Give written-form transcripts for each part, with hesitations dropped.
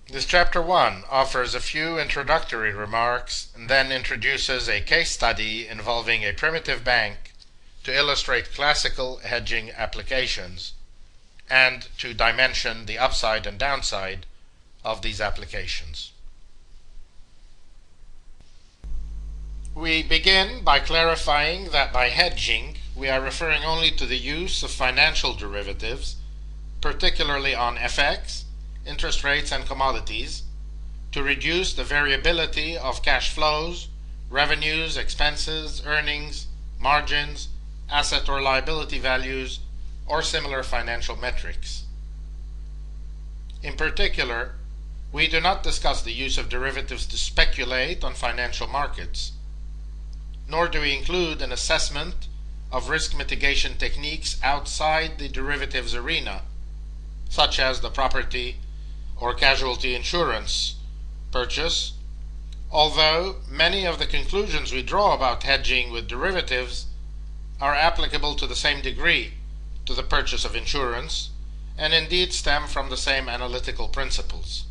This chapter 1 offers a few introductory remarks and then introduces a case study involving a primitive bank to illustrate classical hedging applications and to dimension the upside and downside of these applications. We begin by clarifying that by hedging we are referring only to the use of financial derivatives, particularly on FX, interest rates, and commodities, to reduce the variability of cash flows, revenues, expenses, earnings, margins, asset or liability values, or similar financial metrics. In particular, we do not discuss the use of derivatives to speculate on financial markets, nor do we include an assessment of risk mitigation techniques outside the derivatives arena, such as the property or casualty insurance purchase, although many of the conclusions we draw about hedging with derivatives are applicable to the same degree to the purchase of insurance, and indeed stem from the same analytical principles.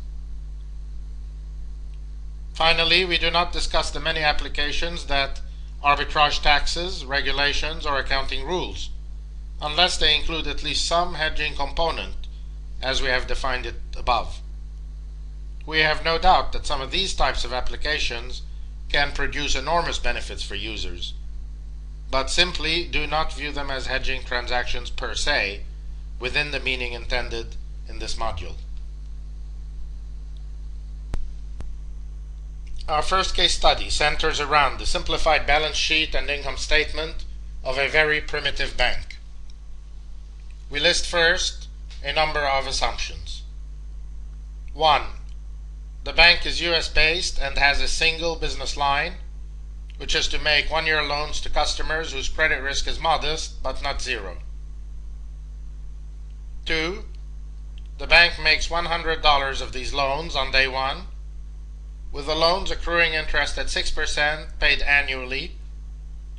Finally, we do not discuss the many applications that arbitrage taxes, regulations, or accounting rules, unless they include at least some hedging component, as we have defined it above. We have no doubt that some of these types of applications can produce enormous benefits for users, but simply do not view them as hedging transactions per se, within the meaning intended in this module. Our first case study centers around the simplified balance sheet and income statement of a very primitive bank. We list first a number of assumptions. 1. The bank is US-based and has a single business line, which is to make one-year loans to customers whose credit risk is modest but not zero. 2. The bank makes $100 of these loans on day one, with the loans accruing interest at 6% paid annually,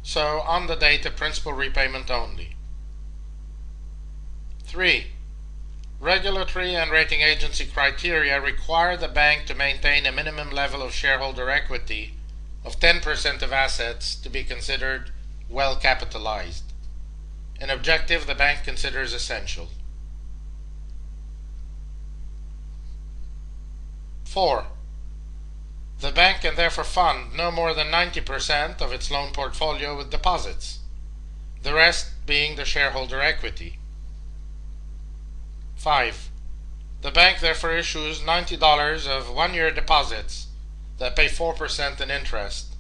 so on the date of principal repayment only. 3. Regulatory and rating agency criteria require the bank to maintain a minimum level of shareholder equity of 10% of assets to be considered well capitalized, an objective the bank considers essential. 4. The bank can therefore fund no more than 90% of its loan portfolio with deposits, the rest being the shareholder equity. 5. The bank therefore issues $90 of one-year deposits that pay 4% in interest,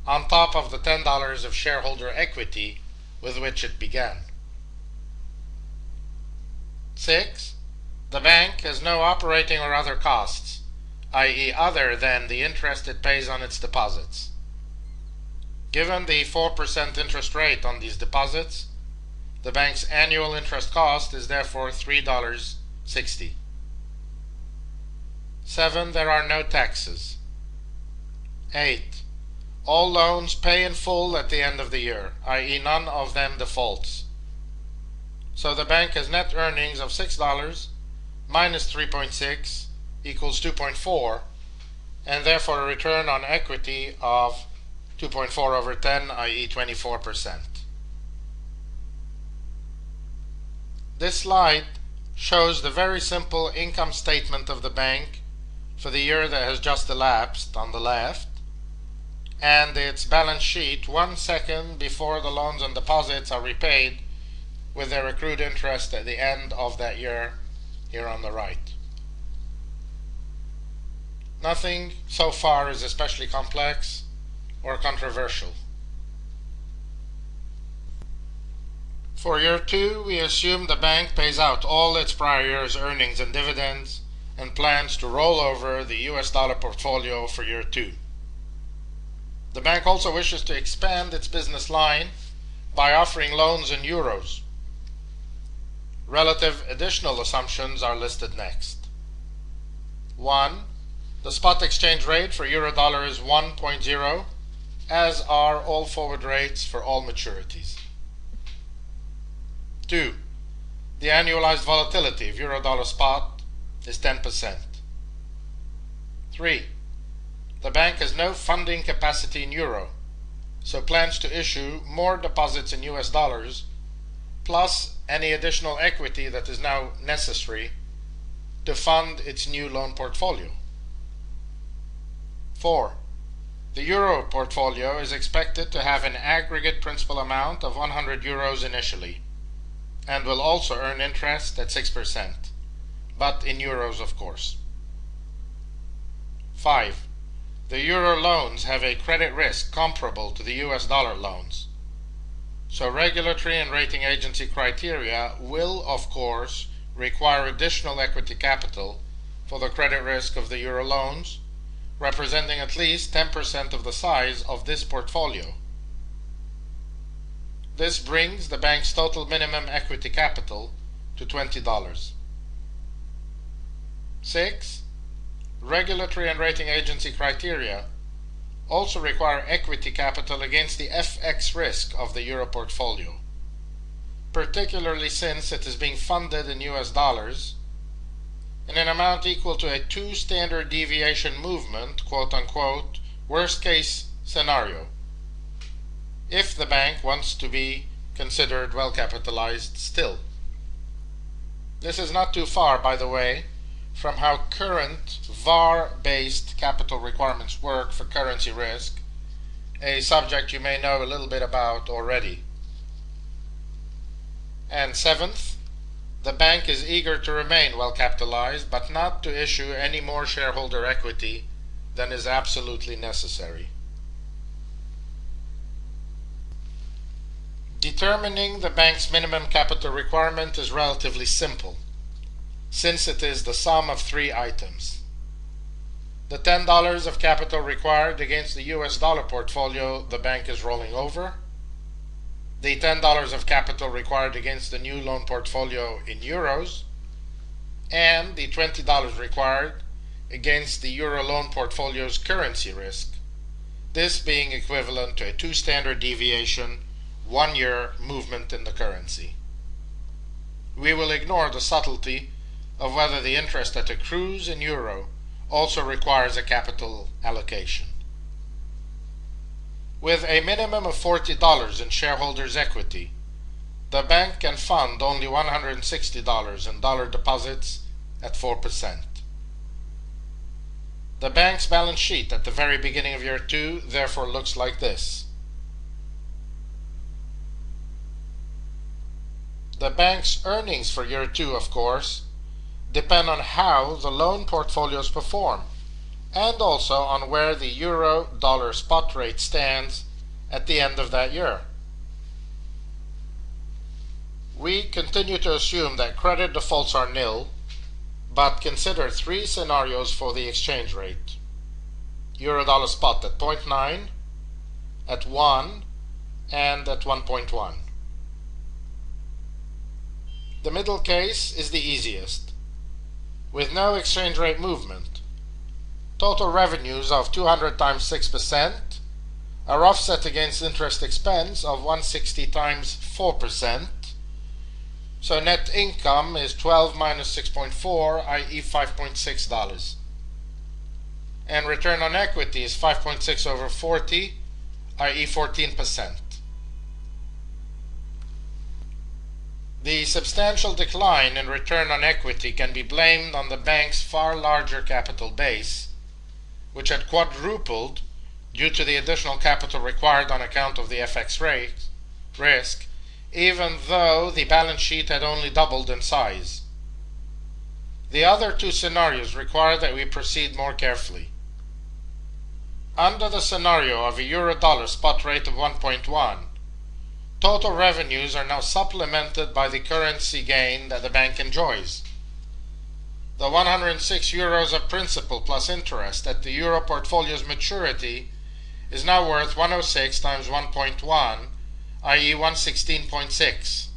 on top of the $10 of shareholder equity with which it began. 6. The bank has no operating or other costs, i.e. other than the interest it pays on its deposits. Given the 4% interest rate on these deposits, the bank's annual interest cost is therefore $3.60. 7. There are no taxes. 8. All loans pay in full at the end of the year, i.e. none of them defaults. So the bank has net earnings of $6 minus 3.6 equals 2.4, and therefore a return on equity of 2.4 over 10, i.e. 24%. This slide shows the very simple income statement of the bank for the year that has just elapsed on the left, and its balance sheet 1 second before the loans and deposits are repaid with their accrued interest at the end of that year here on the right. Nothing so far is especially complex or controversial. For year 2, we assume the bank pays out all its prior year's earnings and dividends and plans to roll over the US dollar portfolio for year 2. The bank also wishes to expand its business line by offering loans in euros. Relative additional assumptions are listed next. 1. The spot exchange rate for euro-dollar is 1.0, as are all forward rates for all maturities. 2. The annualized volatility of euro-dollar spot is 10%. 3. The bank has no funding capacity in euro, so plans to issue more deposits in US dollars, plus any additional equity that is now necessary to fund its new loan portfolio. 4. The euro portfolio is expected to have an aggregate principal amount of 100 euros initially, and will also earn interest at 6%, but in euros of course. 5. The euro loans have a credit risk comparable to the US dollar loans, so regulatory and rating agency criteria will of course require additional equity capital for the credit risk of the euro loans, representing at least 10% of the size of this portfolio. This brings the bank's total minimum equity capital to $20. 6. Regulatory and rating agency criteria also require equity capital against the FX risk of the euro portfolio, particularly since it is being funded in US dollars in an amount equal to a 2 standard deviation movement, quote-unquote, worst-case scenario, if the bank wants to be considered well-capitalized still. This is not too far, by the way, from how current VaR-based capital requirements work for currency risk, a subject you may know a little bit about already. And 7th, the bank is eager to remain well capitalized, but not to issue any more shareholder equity than is absolutely necessary. Determining the bank's minimum capital requirement is relatively simple, since it is the sum of 3 items. The $10 of capital required against the US dollar portfolio the bank is rolling over, the $10 of capital required against the new loan portfolio in euros, and the $20 required against the euro loan portfolio's currency risk, this being equivalent to a 2 standard deviation 1-year movement in the currency. We will ignore the subtlety of whether the interest that accrues in euro also requires a capital allocation. With a minimum of $40 in shareholders' equity, the bank can fund only $160 in dollar deposits at 4%. The bank's balance sheet at the very beginning of year 2 therefore looks like this. The bank's earnings for year 2, of course, depend on how the loan portfolios perform, and also on where the euro-dollar spot rate stands at the end of that year. We continue to assume that credit defaults are nil, but consider 3 scenarios for the exchange rate. Euro-dollar spot at 0.9, at 1, and at 1.1. The middle case is the easiest, with no exchange rate movement. Total revenues of 200 times 6% are offset against interest expense of 160 times 4%, so net income is 12 minus 6.4, i.e. $5.6. And return on equity is 5.6 over 40, i.e. 14%. The substantial decline in return on equity can be blamed on the bank's far larger capital base, which had quadrupled due to the additional capital required on account of the FX risk, even though the balance sheet had only doubled in size. The other 2 scenarios require that we proceed more carefully. Under the scenario of a euro-dollar spot rate of 1.1, total revenues are now supplemented by the currency gain that the bank enjoys. The 106 euros of principal plus interest at the euro portfolio's maturity is now worth 106 times 1.1, i.e. 116.6,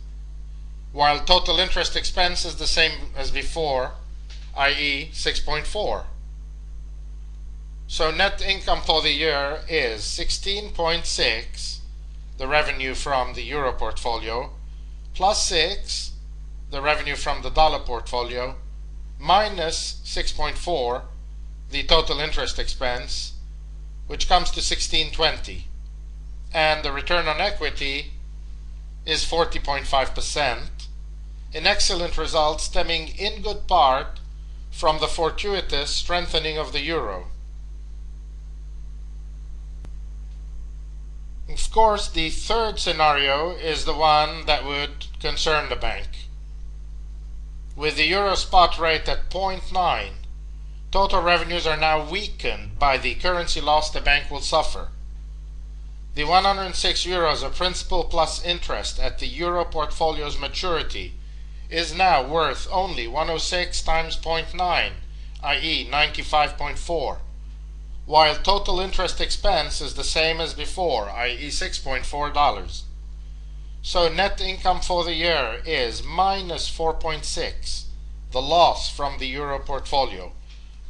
while total interest expense is the same as before, i.e. 6.4. So net income for the year is 16.6, the revenue from the euro portfolio, plus 6, the revenue from the dollar portfolio, minus 6.4, the total interest expense, which comes to 1620, and the return on equity is 40.5%, an excellent result stemming in good part from the fortuitous strengthening of the euro. Of course, the third scenario is the one that would concern the bank. With the euro spot rate at 0.9, total revenues are now weakened by the currency loss the bank will suffer. The 106 euros of principal plus interest at the euro portfolio's maturity is now worth only 106 times 0.9, i.e. 95.4, while total interest expense is the same as before, i.e. $6.4. So net income for the year is minus 4.6, the loss from the euro portfolio,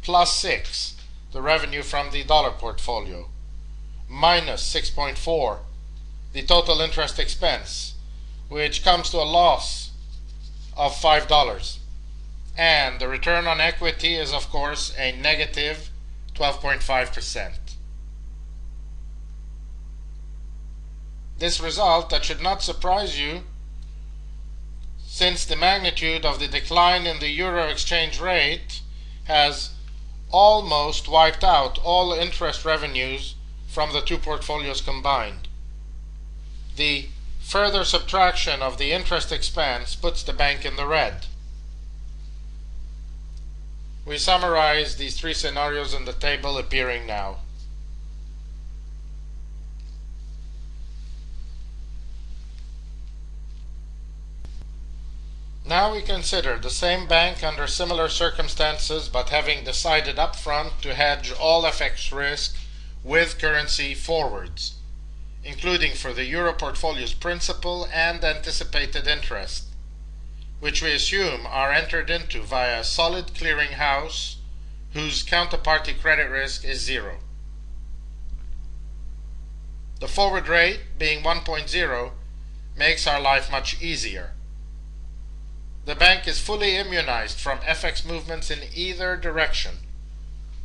plus 6, the revenue from the dollar portfolio, minus 6.4, the total interest expense, which comes to a loss of $5. And the return on equity is, of course, a negative 12.5%. This result, that should not surprise you, since the magnitude of the decline in the euro exchange rate has almost wiped out all interest revenues from the two portfolios combined. The further subtraction of the interest expense puts the bank in the red. We summarize these three scenarios in the table appearing now. Now we consider the same bank under similar circumstances, but having decided upfront to hedge all FX risk with currency forwards, including for the euro portfolio's principal and anticipated interest, which we assume are entered into via a solid clearinghouse whose counterparty credit risk is 0. The forward rate, being 1.0, makes our life much easier. The bank is fully immunized from FX movements in either direction,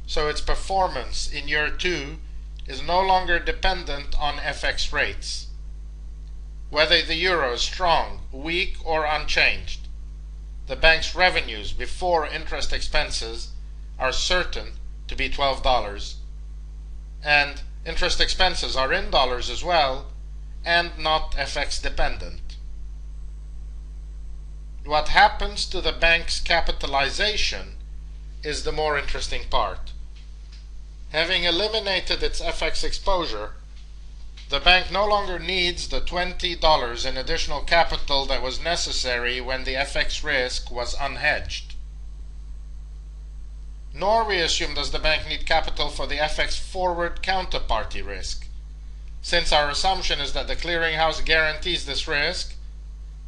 so its performance in year 2 is no longer dependent on FX rates. Whether the euro is strong, weak, or unchanged, the bank's revenues before interest expenses are certain to be $12, and interest expenses are in dollars as well, and not FX dependent. What happens to the bank's capitalization is the more interesting part. Having eliminated its FX exposure, the bank no longer needs the $20 in additional capital that was necessary when the FX risk was unhedged. Nor, we assume, does the bank need capital for the FX forward counterparty risk, since our assumption is that the clearinghouse guarantees this risk,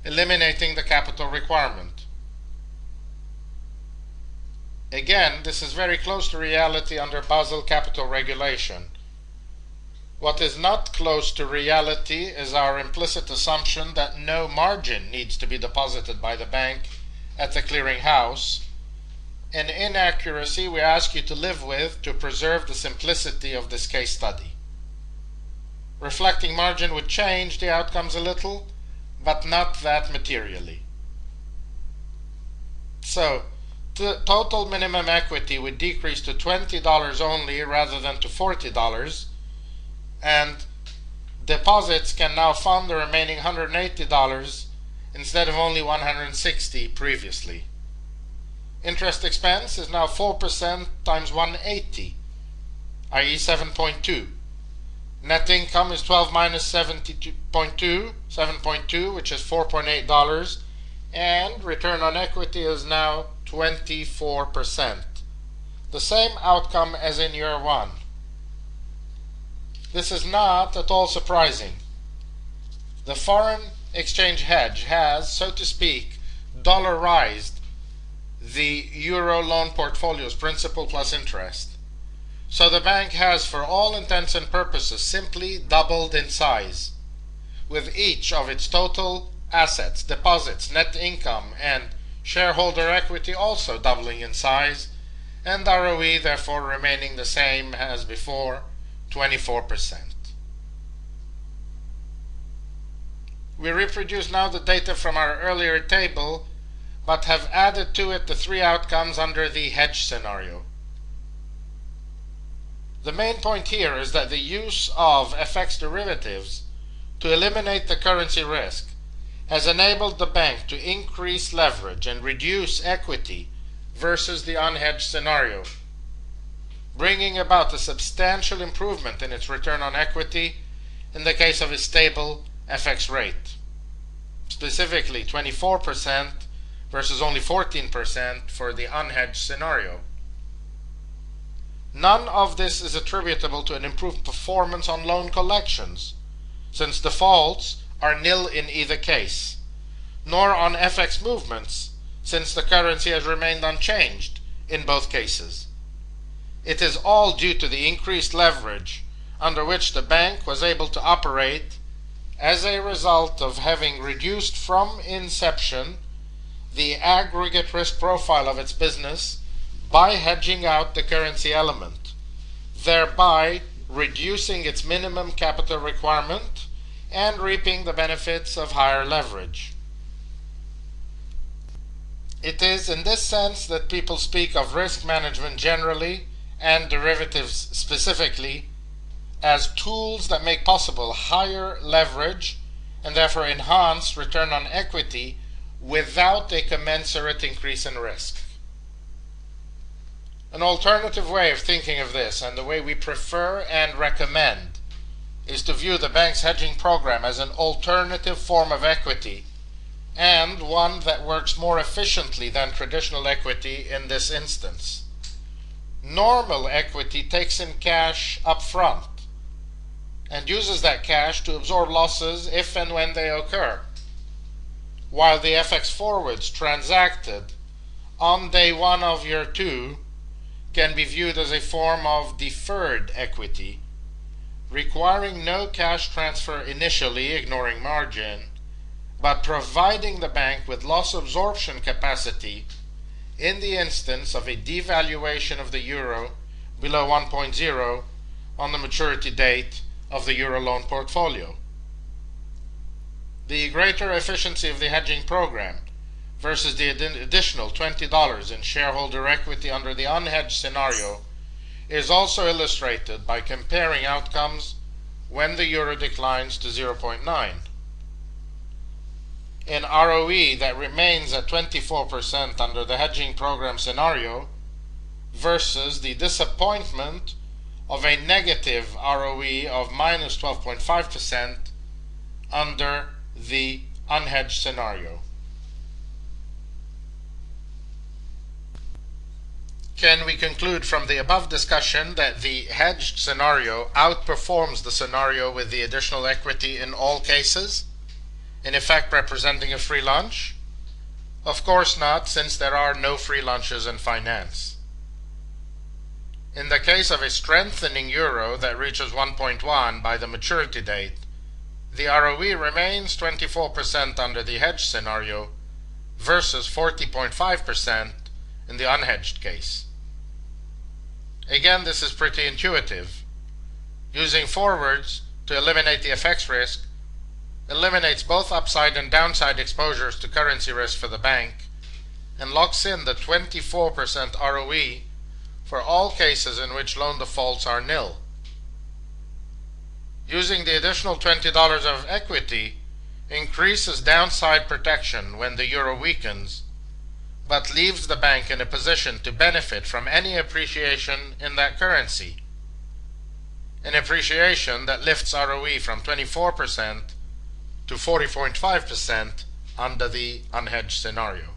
eliminating the capital requirement. Again, this is very close to reality under Basel capital regulation. What is not close to reality is our implicit assumption that no margin needs to be deposited by the bank at the clearinghouse, an inaccuracy we ask you to live with to preserve the simplicity of this case study. Reflecting margin would change the outcomes a little, but not that materially. So, total minimum equity would decrease to $20 only rather than to $40, and deposits can now fund the remaining $180 instead of only $160 previously. Interest expense is now 4% times 180, i.e. 7.2. Net income is 12 minus 7.2, which is $4.8, and return on equity is now 24%. The same outcome as in year 1. This is not at all surprising. The foreign exchange hedge has, so to speak, dollarized the euro loan portfolio's principal plus interest. So the bank has, for all intents and purposes, simply doubled in size, with each of its total assets, deposits, net income, and shareholder equity also doubling in size, and ROE therefore remaining the same as before, 24%. We reproduce now the data from our earlier table, but have added to it the three outcomes under the hedge scenario. The main point here is that the use of FX derivatives to eliminate the currency risk has enabled the bank to increase leverage and reduce equity versus the unhedged scenario, bringing about a substantial improvement in its return on equity in the case of a stable FX rate, specifically 24% versus only 14% for the unhedged scenario. None of this is attributable to an improved performance on loan collections, since defaults are nil in either case, nor on FX movements, since the currency has remained unchanged in both cases. It is all due to the increased leverage under which the bank was able to operate as a result of having reduced from inception the aggregate risk profile of its business by hedging out the currency element, thereby reducing its minimum capital requirement and reaping the benefits of higher leverage. It is in this sense that people speak of risk management generally and derivatives specifically as tools that make possible higher leverage and therefore enhance return on equity without a commensurate increase in risk. An alternative way of thinking of this, and the way we prefer and recommend, is to view the bank's hedging program as an alternative form of equity, and one that works more efficiently than traditional equity in this instance. Normal equity takes in cash up front and uses that cash to absorb losses if and when they occur, while the FX forwards transacted on day one of year two can be viewed as a form of deferred equity, requiring no cash transfer initially, ignoring margin, but providing the bank with loss absorption capacity in the instance of a devaluation of the euro below 1.0 on the maturity date of the euro loan portfolio. The greater efficiency of the hedging program versus the additional $20 in shareholder equity under the unhedged scenario is also illustrated by comparing outcomes when the euro declines to 0.9. In ROE that remains at 24% under the hedging program scenario versus the disappointment of a negative ROE of minus 12.5% under the unhedged scenario. Can we conclude from the above discussion that the hedged scenario outperforms the scenario with the additional equity in all cases, in effect representing a free lunch? Of course not, since there are no free lunches in finance. In the case of a strengthening euro that reaches 1.1 by the maturity date, the ROE remains 24% under the hedged scenario versus 40.5% in the unhedged case. Again, this is pretty intuitive. Using forwards to eliminate the FX risk eliminates both upside and downside exposures to currency risk for the bank and locks in the 24% ROE for all cases in which loan defaults are nil. Using the additional $20 of equity increases downside protection when the euro weakens, but leaves the bank in a position to benefit from any appreciation in that currency, an appreciation that lifts ROE from 24% to 40.5% under the unhedged scenario.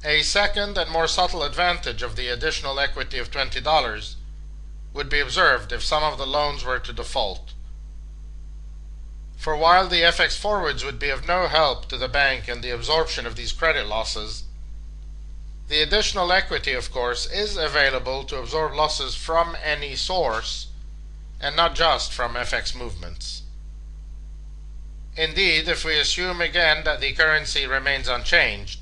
A second and more subtle advantage of the additional equity of $20 would be observed if some of the loans were to default. For while the FX forwards would be of no help to the bank in the absorption of these credit losses, the additional equity, of course, is available to absorb losses from any source and not just from FX movements. Indeed, if we assume again that the currency remains unchanged,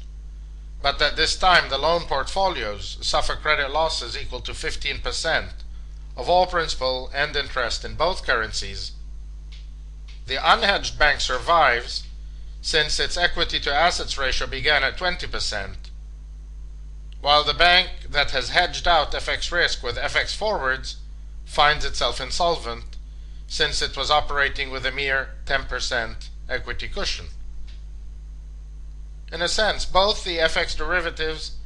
but at this time the loan portfolios suffer credit losses equal to 15% of all principal and interest in both currencies, the unhedged bank survives since its equity to assets ratio began at 20%, while the bank that has hedged out FX risk with FX forwards finds itself insolvent since it was operating with a mere 10% equity cushion. In a sense, both the FX derivatives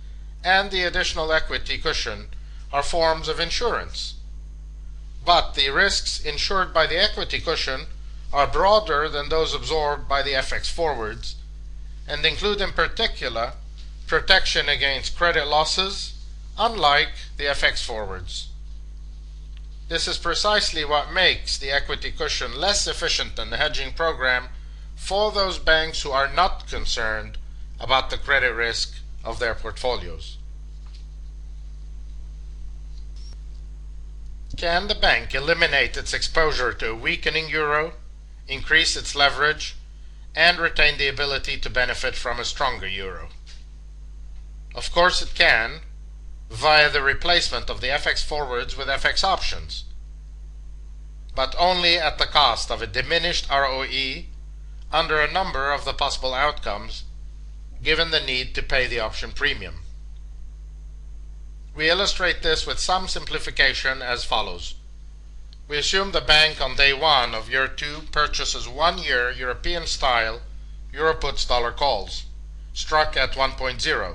and the additional equity cushion are forms of insurance, but the risks insured by the equity cushion are broader than those absorbed by the FX forwards and include in particular protection against credit losses, unlike the FX forwards. This is precisely what makes the equity cushion less efficient than the hedging program for those banks who are not concerned about the credit risk of their portfolios. Can the bank eliminate its exposure to a weakening euro, increase its leverage, and retain the ability to benefit from a stronger euro? Of course it can, via the replacement of the FX forwards with FX options, but only at the cost of a diminished ROE under a number of the possible outcomes, given the need to pay the option premium. We illustrate this with some simplification as follows. We assume the bank on day 1 of year 2 purchases 1-year European-style Euro puts dollar calls, struck at 1.0,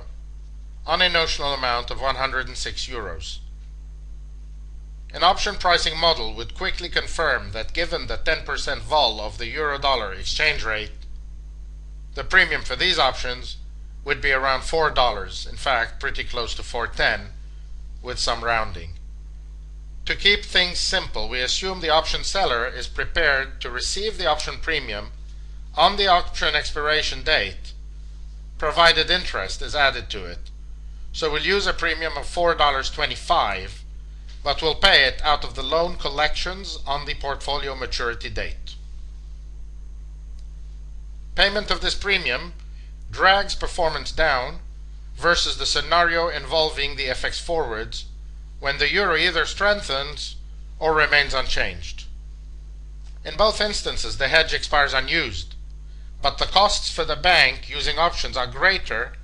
on a notional amount of 106 euros. An option pricing model would quickly confirm that given the 10% vol of the euro-dollar exchange rate, the premium for these options would be around $4, in fact pretty close to $4.10, with some rounding. To keep things simple, we assume the option seller is prepared to receive the option premium on the option expiration date, provided interest is added to it. So we'll use a premium of $4.25, but we'll pay it out of the loan collections on the portfolio maturity date. Payment of this premium drags performance down versus the scenario involving the FX forwards when the euro either strengthens or remains unchanged. In both instances, the hedge expires unused, but the costs for the bank using options are greater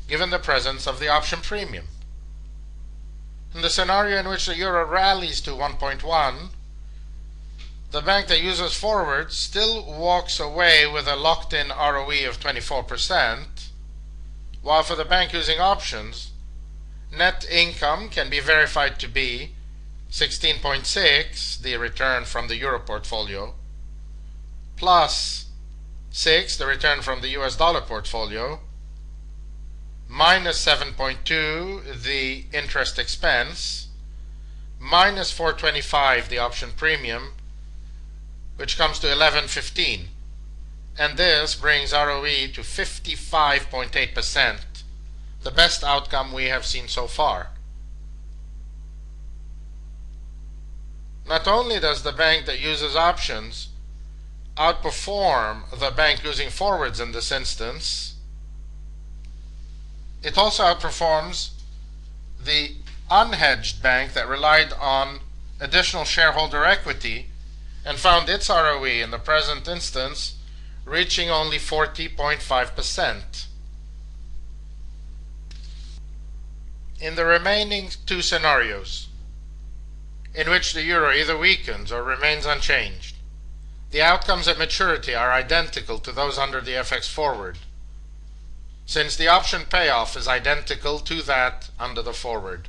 given the presence of the option premium. In the scenario in which the euro rallies to 1.1, the bank that uses forwards still walks away with a locked-in ROE of 24%, while for the bank using options, net income can be verified to be 16.6, the return from the euro portfolio, plus 6, the return from the US dollar portfolio, minus 7.2, the interest expense, minus 425, the option premium, which comes to 11.15, and this brings ROE to 55.8%, the best outcome we have seen so far. Not only does the bank that uses options outperform the bank using forwards in this instance, it also outperforms the unhedged bank that relied on additional shareholder equity and found its ROE in the present instance reaching only 40.5%. In the remaining two scenarios, in which the euro either weakens or remains unchanged, the outcomes at maturity are identical to those under the FX forward, since the option payoff is identical to that under the forward.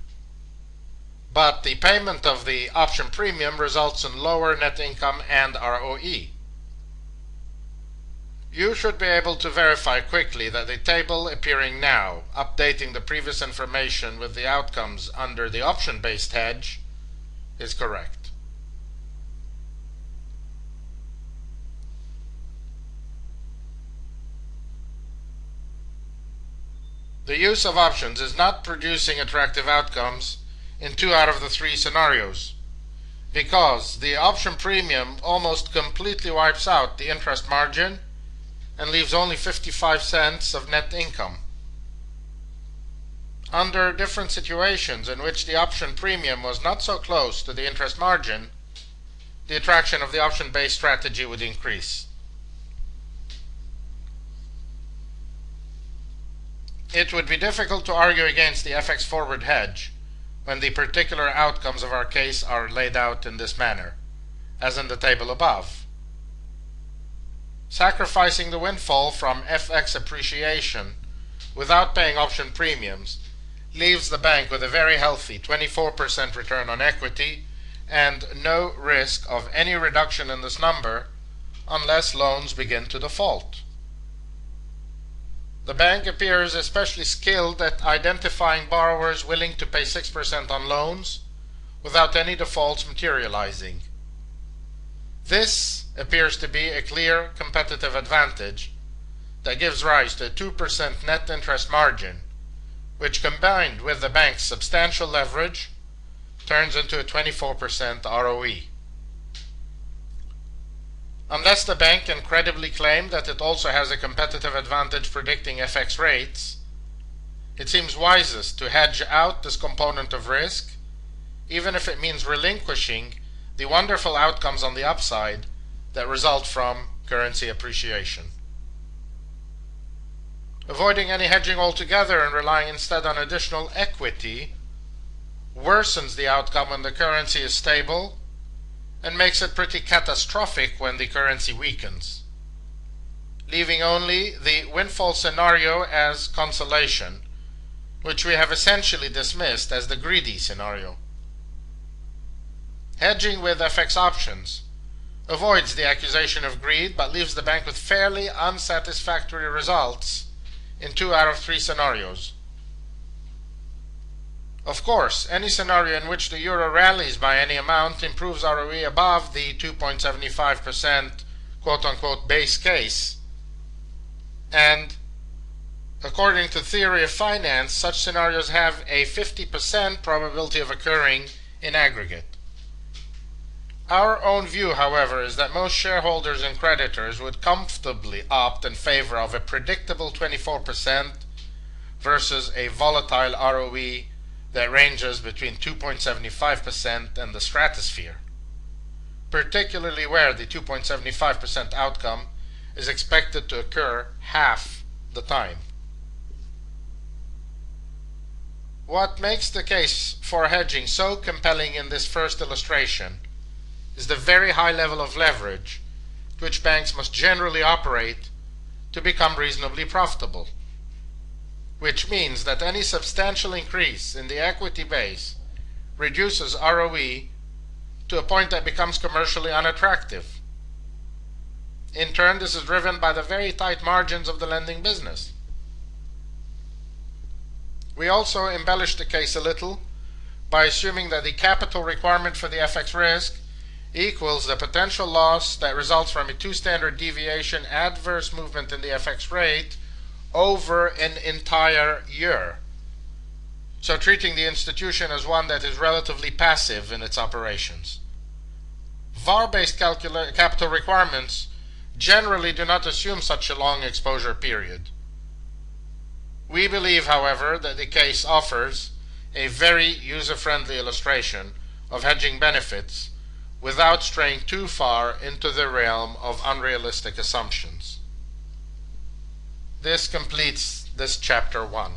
But the payment of the option premium results in lower net income and ROE. You should be able to verify quickly that the table appearing now, updating the previous information with the outcomes under the option-based hedge, is correct. The use of options is not producing attractive outcomes in 2 out of the 3 scenarios, because the option premium almost completely wipes out the interest margin and leaves only 55 cents of net income. under different situations in which the option premium was not so close to the interest margin, the attraction of the option-based strategy would increase. It would be difficult to argue against the FX forward hedge when the particular outcomes of our case are laid out in this manner, as in the table above. Sacrificing the windfall from FX appreciation without paying option premiums leaves the bank with a very healthy 24% return on equity and no risk of any reduction in this number unless loans begin to default. The bank appears especially skilled at identifying borrowers willing to pay 6% on loans without any defaults materializing. This appears to be a clear competitive advantage that gives rise to a 2% net interest margin, which combined with the bank's substantial leverage turns into a 24% ROE. Unless the bank can credibly claim that it also has a competitive advantage predicting FX rates, it seems wisest to hedge out this component of risk, even if it means relinquishing the wonderful outcomes on the upside that result from currency appreciation. Avoiding any hedging altogether and relying instead on additional equity worsens the outcome when the currency is stable and makes it pretty catastrophic when the currency weakens, leaving only the windfall scenario as consolation, which we have essentially dismissed as the greedy scenario. Hedging with FX options avoids the accusation of greed but leaves the bank with fairly unsatisfactory results in 2 out of 3 scenarios. Of course, any scenario in which the euro rallies by any amount improves ROE above the 2.75% quote-unquote base case. And according to theory of finance, such scenarios have a 50% probability of occurring in aggregate. Our own view, however, is that most shareholders and creditors would comfortably opt in favor of a predictable 24% versus a volatile ROE that ranges between 2.75% and the stratosphere, particularly where the 2.75% outcome is expected to occur half the time. What makes the case for hedging so compelling in this first illustration is the very high level of leverage at which banks must generally operate to become reasonably profitable, which means that any substantial increase in the equity base reduces ROE to a point that becomes commercially unattractive. In turn, this is driven by the very tight margins of the lending business. We also embellish the case a little by assuming that the capital requirement for the FX risk equals the potential loss that results from a 2 standard deviation adverse movement in the FX rate over an entire year, so treating the institution as one that is relatively passive in its operations. VaR-based capital requirements generally do not assume such a long exposure period. We believe, however, that the case offers a very user-friendly illustration of hedging benefits without straying too far into the realm of unrealistic assumptions. This completes this chapter 1.